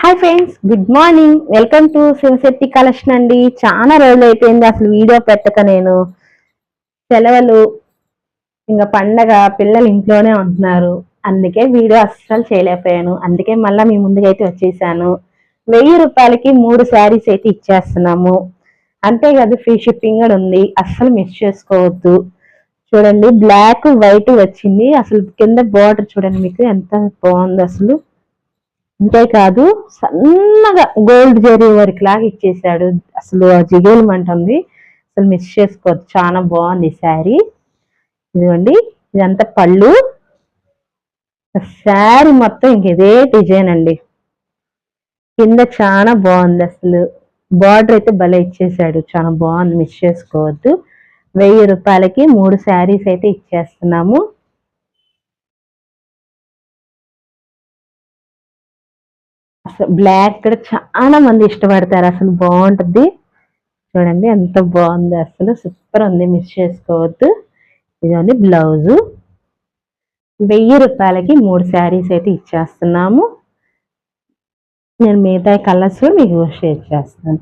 Hi friends, good morning. Welcome to Shivashakti collection అండి. చాలా రోజులు అయిపోయింది అసలు వీడియో పెట్టక. నేను సెలవులు, ఇంకా పండగ, పిల్లలు ఇంట్లోనే ఉంటున్నారు. అందుకే వీడియో అస్సలు చేయలేకపోయాను. అందుకే మళ్ళీ మీ ముందుకైతే వచ్చేసాను. 1000 రూపాయలకి 3 శారీస్ అయితే ఇచ్చేస్తున్నాము. అంతేకాదు ఫ్రీ షిప్పింగ్ కూడా ఉంది. అస్సలు మిస్ చేసుకోవద్దు. చూడండి, బ్లాక్ వైట్ వచ్చింది. అసలు కింద బార్డర్ చూడండి, మీకు ఎంత బాగుంది అసలు. అంతేకాదు సన్నగా గోల్డ్ జరీ వర్క్ లాగా ఇచ్చేసాడు. అసలు జిగేలమంటుంది. అసలు మిస్ చేసుకోవద్దు. చాలా బాగుంది శారీ. ఇదిగోండి, ఇదంతా పళ్ళు. శారీ మొత్తం ఇంక ఇదే డిజైన్ అండి. కింద చాలా బాగుంది. అసలు బార్డర్ అయితే భలే ఇచ్చేసాడు. చాలా బాగుంది, మిస్ చేసుకోవద్దు. 1000 రూపాయలకి 3 శారీస్ అయితే ఇచ్చేస్తున్నాము. అసలు బ్లాక్ కూడా చాలా మంది ఇష్టపడతారు. అసలు బాగుంటుంది. చూడండి ఎంత బాగుంది. అసలు సూపర్ ఉంది, మిస్ చేసుకోవద్దు. ఇదండి బ్లౌజు. 1000 రూపాయలకి 3 శారీస్ అయితే ఇచ్చేస్తున్నాము. నేను మిగతా కలర్స్ మీకు షేర్ చేస్తాను.